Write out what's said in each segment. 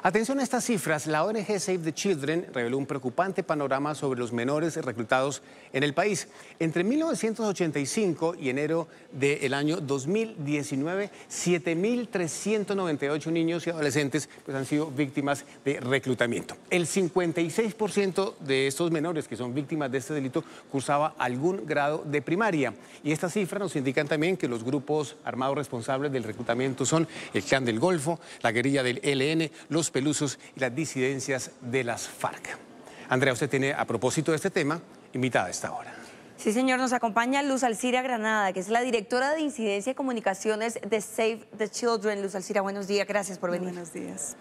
Atención a estas cifras, la ONG Save the Children reveló un preocupante panorama sobre los menores reclutados en el país. Entre 1985 y enero del año 2019, 7.398 niños y adolescentes han sido víctimas de reclutamiento. El 56% de estos menores que son víctimas de este delito cursaba algún grado de primaria. Y estas cifras nos indican también que los grupos armados responsables del reclutamiento son el Clan del Golfo, la guerrilla del ELN, los Pelusos y las disidencias de las FARC. Andrea, usted tiene, a propósito de este tema, invitada a esta hora. Sí, señor, nos acompaña Luz Alcira Granada, que es la directora de Incidencia y Comunicaciones de Save the Children. Luz Alcira, buenos días, gracias por venir. Buenos días.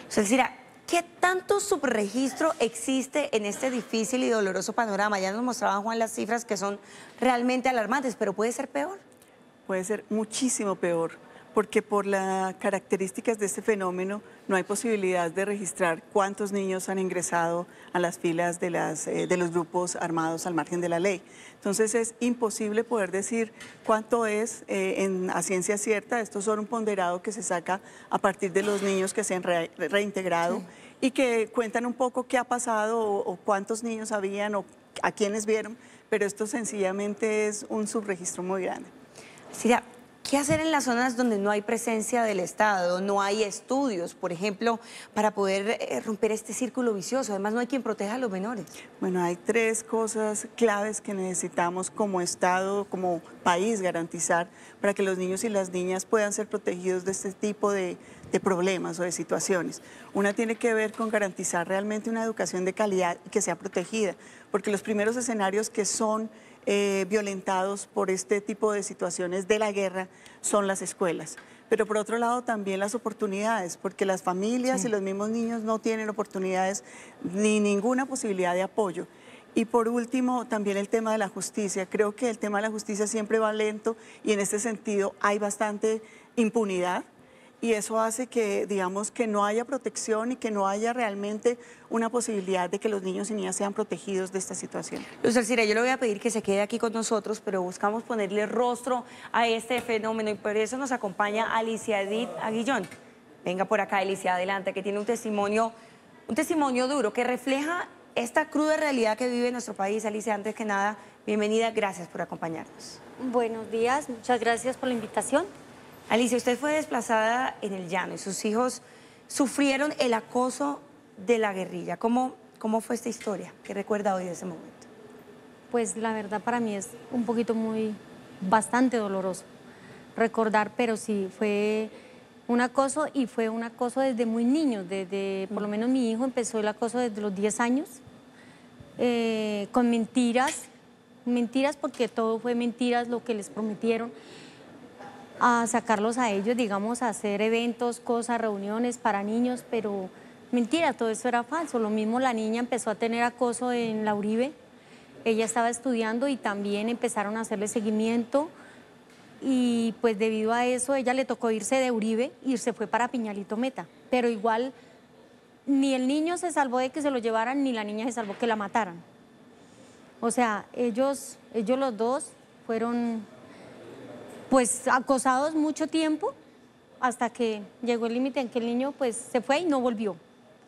Luz Alcira, ¿qué tanto subregistro existe en este difícil y doloroso panorama? Ya nos mostraba Juan las cifras que son realmente alarmantes, pero ¿puede ser peor? Puede ser muchísimo peor, porque por las características de este fenómeno no hay posibilidad de registrar cuántos niños han ingresado a las filas de los grupos armados al margen de la ley. Entonces es imposible poder decir cuánto es a ciencia cierta. Estos son un ponderado que se saca a partir de los niños que se han reintegrado y que cuentan un poco qué ha pasado o cuántos niños habían o a quiénes vieron, pero esto sencillamente es un subregistro muy grande. Sí, ¿qué hacer en las zonas donde no hay presencia del Estado, no hay estudios, por ejemplo, para poder romper este círculo vicioso? Además, no hay quien proteja a los menores. Bueno, hay tres cosas claves que necesitamos como Estado, como país, garantizar para que los niños y las niñas puedan ser protegidos de este tipo de problemas o de situaciones. Una tiene que ver con garantizar realmente una educación de calidad y que sea protegida, porque los primeros escenarios que son violentados por este tipo de situaciones de la guerra son las escuelas. Pero por otro lado también las oportunidades, porque las familias y los mismos niños no tienen oportunidades ni ninguna posibilidad de apoyo. Y por último, también el tema de la justicia. Creo que el tema de la justicia siempre va lento y en este sentido hay bastante impunidad. Y eso hace que, digamos, que no haya protección y que no haya realmente una posibilidad de que los niños y niñas sean protegidos de esta situación. Luz Alcira, yo le voy a pedir que se quede aquí con nosotros, pero buscamos ponerle rostro a este fenómeno y por eso nos acompaña Alicia Edith Aguillón. Venga por acá, Alicia, adelante, que tiene un testimonio duro que refleja esta cruda realidad que vive nuestro país. Alicia, antes que nada, bienvenida, gracias por acompañarnos. Buenos días, muchas gracias por la invitación. Alicia, usted fue desplazada en el llano y sus hijos sufrieron el acoso de la guerrilla. ¿Cómo fue esta historia? ¿Qué recuerda hoy de ese momento? Pues la verdad para mí es un poquito bastante doloroso recordar, pero sí, fue un acoso y fue un acoso desde muy niños, por lo menos mi hijo empezó el acoso desde los 10 años, con mentiras porque todo fue mentiras lo que les prometieron, a sacarlos a ellos, digamos, a hacer eventos, cosas, reuniones para niños, pero mentira, todo eso era falso. Lo mismo la niña empezó a tener acoso en la Uribe, ella estaba estudiando y también empezaron a hacerle seguimiento y pues debido a eso ella le tocó irse de Uribe y se fue para Piñalito Meta, pero igual ni el niño se salvó de que se lo llevaran ni la niña se salvó que la mataran. O sea, ellos los dos fueron pues acosados mucho tiempo hasta que llegó el límite en que el niño pues se fue y no volvió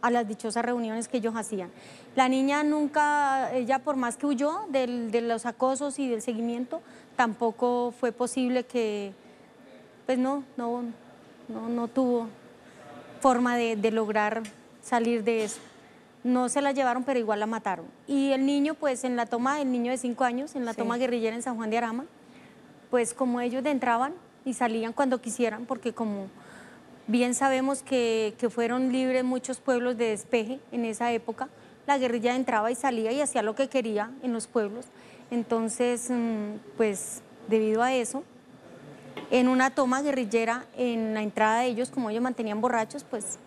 a las dichosas reuniones que ellos hacían. La niña nunca, ella por más que huyó de los acosos y del seguimiento, tampoco fue posible que, pues no tuvo forma de lograr salir de eso. No se la llevaron, pero igual la mataron. Y el niño, pues en la toma, el niño de 5 años, en la toma guerrillera en San Juan de Arama, pues como ellos entraban y salían cuando quisieran, porque como bien sabemos que fueron libres muchos pueblos de despeje en esa época, la guerrilla entraba y salía y hacía lo que quería en los pueblos. Entonces, pues debido a eso, en una toma guerrillera, en la entrada de ellos, como ellos mantenían borrachos, pues...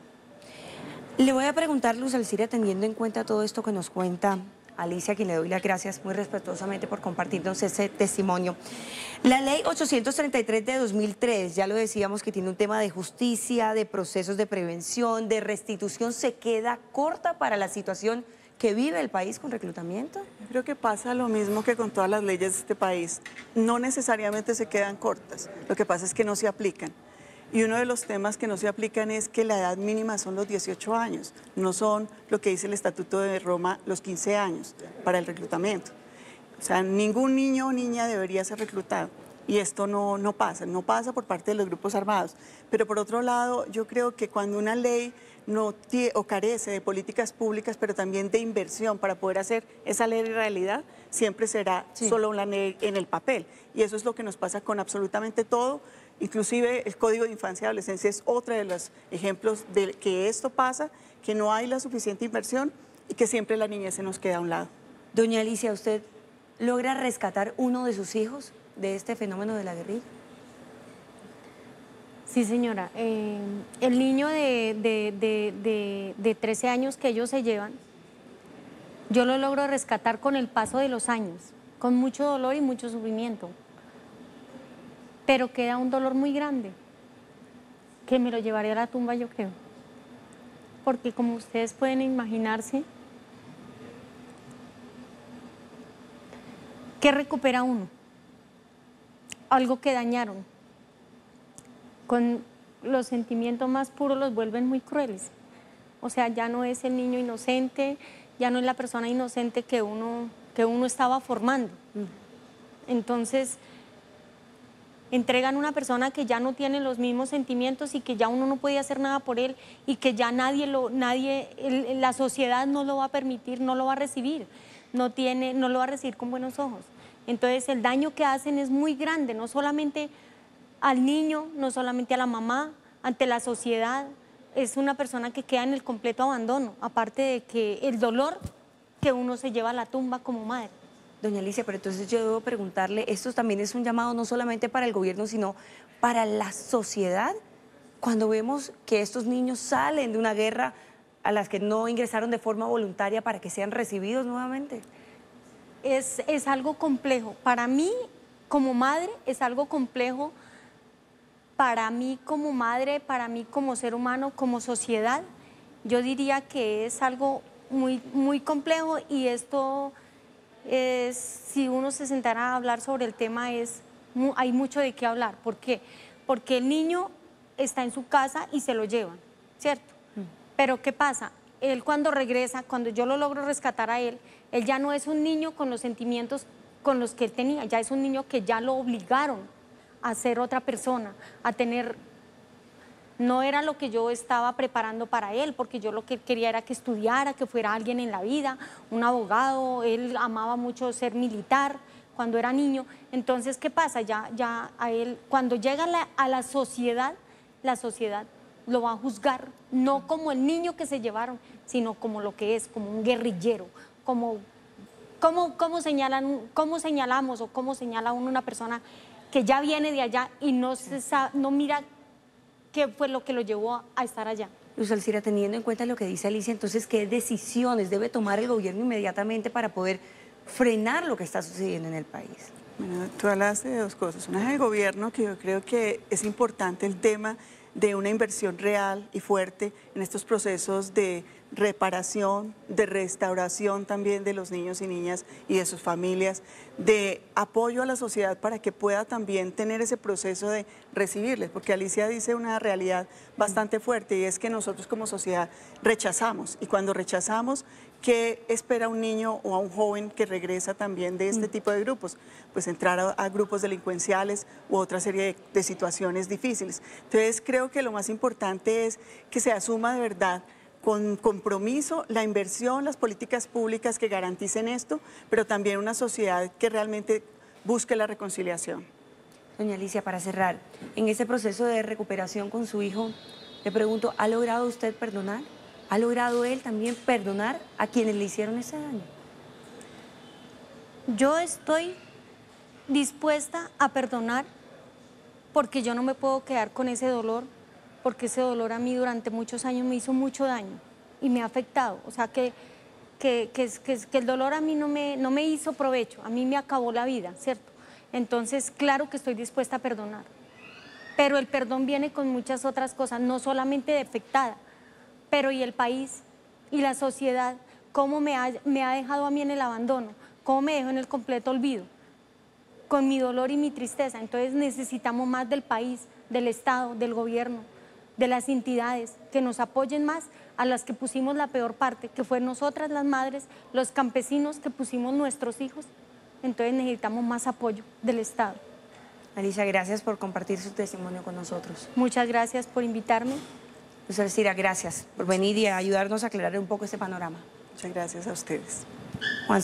Le voy a preguntar, Luz Alcira, teniendo en cuenta todo esto que nos cuenta Alicia, a quien le doy las gracias muy respetuosamente por compartirnos ese testimonio. La ley 833 de 2003, ya lo decíamos que tiene un tema de justicia, de procesos de prevención, de restitución, ¿se queda corta para la situación que vive el país con reclutamiento? Yo creo que pasa lo mismo que con todas las leyes de este país. No necesariamente se quedan cortas, lo que pasa es que no se aplican. Y uno de los temas que no se aplican es que la edad mínima son los 18 años, no son lo que dice el Estatuto de Roma, los 15 años para el reclutamiento. O sea, ningún niño o niña debería ser reclutado. Y esto no pasa por parte de los grupos armados. Pero por otro lado, yo creo que cuando una ley no tiene o carece de políticas públicas, pero también de inversión para poder hacer esa ley realidad, siempre será solo una ley en el papel. Y eso es lo que nos pasa con absolutamente todo. Inclusive el Código de Infancia y Adolescencia es otro de los ejemplos de que esto pasa, que no hay la suficiente inversión y que siempre la niñez se nos queda a un lado. Doña Alicia, ¿usted logra rescatar uno de sus hijos de este fenómeno de la guerrilla? Sí, señora. El niño de 13 años que ellos se llevan, yo lo logro rescatar con el paso de los años, con mucho dolor y mucho sufrimiento. Pero queda un dolor muy grande, que me lo llevaré a la tumba, yo creo. Porque como ustedes pueden imaginarse, ¿qué recupera uno? Algo que dañaron. Con los sentimientos más puros los vuelven muy crueles. O sea, ya no es el niño inocente, ya no es la persona inocente que uno estaba formando. Entonces, entregan a una persona que ya no tiene los mismos sentimientos y que ya uno no puede hacer nada por él y que ya la sociedad no lo va a permitir, no lo va a recibir, no lo va a recibir con buenos ojos. Entonces el daño que hacen es muy grande, no solamente al niño, no solamente a la mamá, ante la sociedad. Es una persona que queda en el completo abandono, aparte de que el dolor que uno se lleva a la tumba como madre. Doña Alicia, pero entonces yo debo preguntarle, esto también es un llamado no solamente para el gobierno, sino para la sociedad, cuando vemos que estos niños salen de una guerra a las que no ingresaron de forma voluntaria para que sean recibidos nuevamente. Es algo complejo. Para mí, como madre, es algo complejo. Para mí como madre, para mí como ser humano, como sociedad, yo diría que es algo muy, muy complejo y esto es, si uno se sentara a hablar sobre el tema, hay mucho de qué hablar. ¿Por qué? Porque el niño está en su casa y se lo llevan, ¿cierto? Pero ¿qué pasa? Él cuando regresa, cuando yo lo logro rescatar a él ya no es un niño con los sentimientos con los que él tenía, ya es un niño que ya lo obligaron a ser otra persona, a tener... No era lo que yo estaba preparando para él, porque yo lo que quería era que estudiara, que fuera alguien en la vida, un abogado. Él amaba mucho ser militar cuando era niño. Entonces, ¿qué pasa? Ya a él, cuando llega a la sociedad lo va a juzgar, no como el niño que se llevaron, sino como lo que es, como un guerrillero, ¿cómo señalamos o cómo señala uno una persona que ya viene de allá y no mira qué fue lo que lo llevó a estar allá? Luz Alcira, teniendo en cuenta lo que dice Alicia, entonces, ¿qué decisiones debe tomar el gobierno inmediatamente para poder frenar lo que está sucediendo en el país? Bueno, tú hablaste de dos cosas. Una es el gobierno, que yo creo que es importante el tema de una inversión real y fuerte en estos procesos de reparación, de restauración también de los niños y niñas y de sus familias, de apoyo a la sociedad para que pueda también tener ese proceso de recibirles, porque Alicia dice una realidad bastante fuerte y es que nosotros como sociedad rechazamos, y cuando rechazamos, ¿qué espera un niño o a un joven que regresa también de este tipo de grupos? Pues entrar a grupos delincuenciales u otra serie de situaciones difíciles. Entonces creo que lo más importante es que se asuma de verdad con compromiso la inversión, las políticas públicas que garanticen esto, pero también una sociedad que realmente busque la reconciliación. Doña Alicia, para cerrar, en ese proceso de recuperación con su hijo, le pregunto, ¿ha logrado usted perdonar? ¿Ha logrado él también perdonar a quienes le hicieron ese daño? Yo estoy dispuesta a perdonar porque yo no me puedo quedar con ese dolor, porque ese dolor a mí durante muchos años me hizo mucho daño y me ha afectado. O sea, que el dolor a mí no me hizo provecho, a mí me acabó la vida, ¿cierto? Entonces, claro que estoy dispuesta a perdonar. Pero el perdón viene con muchas otras cosas, no solamente de afectada, pero y el país y la sociedad, cómo me ha dejado a mí en el abandono, cómo me dejó en el completo olvido, con mi dolor y mi tristeza. Entonces necesitamos más del país, del Estado, del gobierno, de las entidades, que nos apoyen más a las que pusimos la peor parte, que fue nosotras las madres, los campesinos que pusimos nuestros hijos. Entonces necesitamos más apoyo del Estado. Alicia, gracias por compartir su testimonio con nosotros. Muchas gracias por invitarme. Luz Alcira, gracias por venir y ayudarnos a aclarar un poco este panorama. Muchas gracias a ustedes. Juan